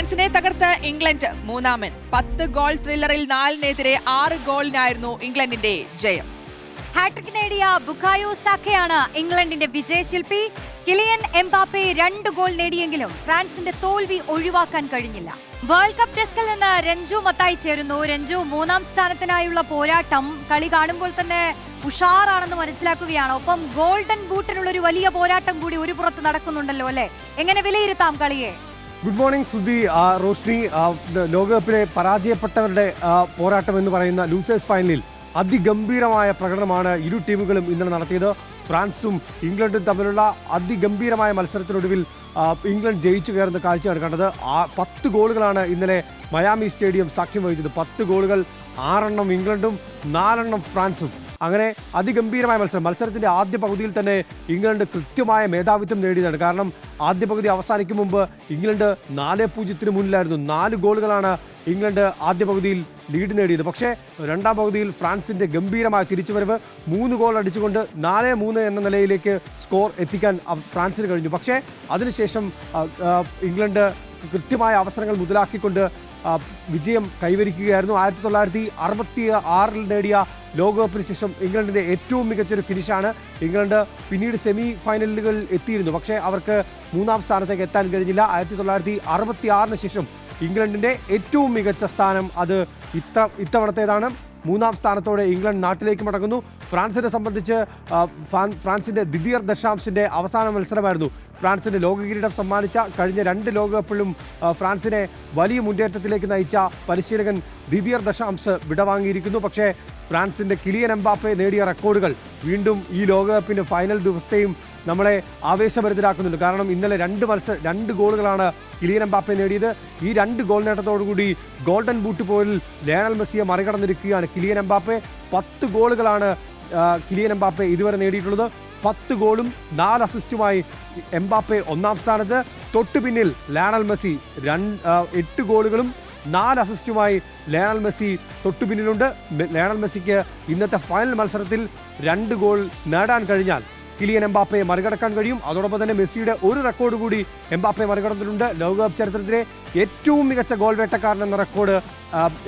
ഫ്രാൻസിനെ തകർത്ത് ഇംഗ്ലണ്ട് മൂന്നാമൻ. 10 ഗോൾ ത്രില്ലറിൽ 4-നെതിരെ 6 ഗോളിനായിരുന്നു ഇംഗ്ലണ്ടിന്റെ ജയം. ഹാട്രിക് നേടിയ ബുക്കായോ സാക്കയാണ് ഇംഗ്ലണ്ടിന്റെ വിജയശില്പി. കിലിയൻ എംബാപ്പെ 2 ഗോൾ നേടിയെങ്കിലും ഫ്രാൻസിന്റെ തോൽവി ഒഴിവാക്കാൻ കഴിഞ്ഞില്ല. വേൾഡ് കപ്പ് ഡെസ്കിൽ നിന്ന് രഞ്ജു മത്തായി ചേരുന്നു. രഞ്ജു, 3ാം സ്ഥാനത്തിനായുള്ള പോരാട്ടം കളി കാണുമ്പോൾ തന്നെ ഉഷാറാണെന്ന് മനസ്സിലാക്കുകയാണ്. ഒപ്പം ഗോൾഡൻ ബൂട്ടിനുള്ള ഒരു വലിയ പോരാട്ടം കൂടി ഒരു പുറത്ത് നടക്കുന്നുണ്ടല്ലോ അല്ലെ? എങ്ങനെ വിലയിരുത്താം കളിയെ? ഗുഡ് മോർണിംഗ് ശ്രുതി. റോഷ്നി, ലോകകപ്പിലെ പരാജയപ്പെട്ടവരുടെ പോരാട്ടം എന്ന് പറയുന്ന ലൂസേഴ്സ് ഫൈനലിൽ അതിഗംഭീരമായ പ്രകടനമാണ് ഇരു ടീമുകളും ഇന്നലെ നടത്തിയത്. ഫ്രാൻസും ഇംഗ്ലണ്ടും തമ്മിലുള്ള അതിഗംഭീരമായ മത്സരത്തിനൊടുവിൽ ഇംഗ്ലണ്ട് ജയിച്ചു കയറുന്ന കാഴ്ചയാണ് കണ്ടത്. 10 ഗോളുകളാണ് ഇന്നലെ മയാമി സ്റ്റേഡിയം സാക്ഷ്യം വഹിച്ചത്. 10 ഗോളുകൾ, 6 ഇംഗ്ലണ്ടും 4 ഫ്രാൻസും. അങ്ങനെ അതിഗംഭീരമായ മത്സരത്തിൻ്റെ ആദ്യ പകുതിയിൽ തന്നെ ഇംഗ്ലണ്ട് കൃത്യമായ മേധാവിത്വം നേടിയതാണ്. കാരണം ആദ്യ പകുതി അവസാനിക്കും മുമ്പ് ഇംഗ്ലണ്ട് 4-0 മുന്നിലായിരുന്നു. 4 ഗോളുകളാണ് ഇംഗ്ലണ്ട് ആദ്യ പകുതിയിൽ ലീഡ് നേടിയത്. പക്ഷേ 2ാം പകുതിയിൽ ഫ്രാൻസിൻ്റെ ഗംഭീരമായ തിരിച്ചുവരവ്, 3 ഗോൾ അടിച്ചുകൊണ്ട് 4-3 എന്ന നിലയിലേക്ക് സ്കോർ എത്തിക്കാൻ ഫ്രാൻസിന് കഴിഞ്ഞു. പക്ഷേ അതിനുശേഷം ഇംഗ്ലണ്ട് കൃത്യമായ അവസരങ്ങൾ മുതലാക്കിക്കൊണ്ട് വിജയം കൈവരിക്കുകയായിരുന്നു. 1966 നേടിയ ലോകകപ്പിന് ശേഷം ഇംഗ്ലണ്ടിൻ്റെ ഏറ്റവും മികച്ചൊരു ഫിനിഷാണ്. ഇംഗ്ലണ്ട് പിന്നീട് സെമി ഫൈനലുകളിൽ എത്തിയിരുന്നു. പക്ഷേ അവർക്ക് 3ാം സ്ഥാനത്തേക്ക് എത്താൻ കഴിഞ്ഞില്ല. 1966 ശേഷം ഇംഗ്ലണ്ടിൻ്റെ ഏറ്റവും മികച്ച സ്ഥാനം അത് ഇത്തവണത്തേതാണ്. 3ാം സ്ഥാനത്തോടെ ഇംഗ്ലണ്ട് നാട്ടിലേക്ക് മടങ്ങുന്നു. ഫ്രാൻസിനെ സംബന്ധിച്ച് ഫ്രാൻസിൻ്റെ ദിദിയർ ദശാംസിൻ്റെ അവസാന മത്സരമായിരുന്നു. ഫ്രാൻസിന് ലോകകിരീടം സമ്മാനിച്ച കഴിഞ്ഞ 2 ലോകകപ്പിലും ഫ്രാൻസിനെ വലിയ മുന്നേറ്റത്തിലേക്ക് നയിച്ച പരിശീലകൻ ദിദിയർ ദശാംസ് വിടവാങ്ങിയിരിക്കുന്നു. പക്ഷേ ഫ്രാൻസിൻ്റെ കിലിയൻ എംബാപ്പെ നേടിയ റെക്കോർഡുകൾ വീണ്ടും ഈ ലോകകപ്പിന് ഫൈനൽ ദിവസത്തെയും നമ്മളെ ആവേശഭരിതരാക്കുന്നുണ്ട്. കാരണം ഇന്നലെ 2 ഗോളുകളാണ് കിലിയൻ എംബാപ്പെ നേടിയത്. ഈ 2 ഗോൾ നേട്ടത്തോടുകൂടി ഗോൾഡൻ ബൂട്ട് പോലിൽ ലയണൽ മെസ്സിയെ മറികടന്നിരിക്കുകയാണ് കിലിയൻ എംബാപ്പെ. 10 ഗോളുകളാണ് കിലിയൻ എംബാപ്പെ ഇതുവരെ നേടിയിട്ടുള്ളത്. 10 ഗോളും 4 അസിസ്റ്റുമായി എംബാപ്പെ 1ാം സ്ഥാനത്ത്. തൊട്ടു പിന്നിൽ ലയണൽ മെസ്സി 8 ഗോളുകളും 4 അസിസ്റ്റുമായി ലയണൽ മെസ്സി തൊട്ടു പിന്നിലുണ്ട്. ലയണൽ മെസ്സിക്ക് ഇന്നത്തെ ഫൈനൽ മത്സരത്തിൽ 2 ഗോൾ നേടാൻ കഴിഞ്ഞാൽ കിലിയൻ എംബാപ്പയെ മറികടക്കാൻ കഴിയും. അതോടൊപ്പം തന്നെ മെസ്സിയുടെ ഒരു റെക്കോർഡ് കൂടി എംബാപ്പെ മറികടന്നിട്ടുണ്ട്. ലോകകപ്പ് ചരിത്രത്തിലെ ഏറ്റവും മികച്ച ഗോൾ വേട്ടക്കാരൻ എന്ന റെക്കോർഡ്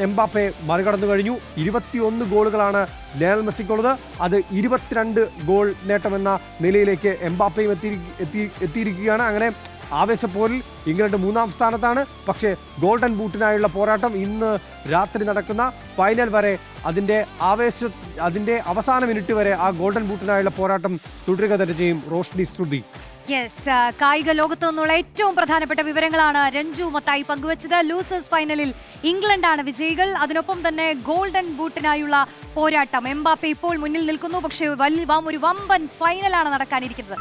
എംബാപ്പെ മറികടന്നു കഴിഞ്ഞു. 21 ഗോളുകളാണ് ലയണൽ മെസ്സിക്കുള്ളത്. അത് 22 ഗോൾ നേട്ടമെന്ന നിലയിലേക്ക് എംബാപ്പയും എത്തിയിരിക്കുകയാണ്. അങ്ങനെ ആവേശപ്പോരിൽ ഇംഗ്ലണ്ട് 3ാം സ്ഥാനത്താണ്. പക്ഷേ ഗോൾഡൻ ബൂട്ടിനായുള്ള പോരാട്ടം ഇന്ന് രാത്രി നടക്കുന്ന ഫൈനൽ വരെ, അതിൻ്റെ അവസാന മിനിറ്റ് വരെ ആ ഗോൾഡൻ ബൂട്ടിനായുള്ള പോരാട്ടം തുടരുക തന്നെ ചെയ്യും. റോഷ്നി, ശ്രുതി. യെസ്, കായിക ലോകത്തു നിന്നുള്ള ഏറ്റവും പ്രധാനപ്പെട്ട വിവരങ്ങളാണ് രഞ്ജു മത്തായി പങ്കുവച്ചത്. ലൂസേഴ്സ് ഫൈനലിൽ ഇംഗ്ലണ്ടാണ് വിജയികൾ. അതിനൊപ്പം തന്നെ ഗോൾഡൻ ബൂട്ടിനായുള്ള പോരാട്ടം. എംബാപ്പെ ഇപ്പോൾ മുന്നിൽ നിൽക്കുന്നു. പക്ഷേ ഒരു വമ്പൻ ഫൈനലാണ് നടക്കാനിരിക്കുന്നത്.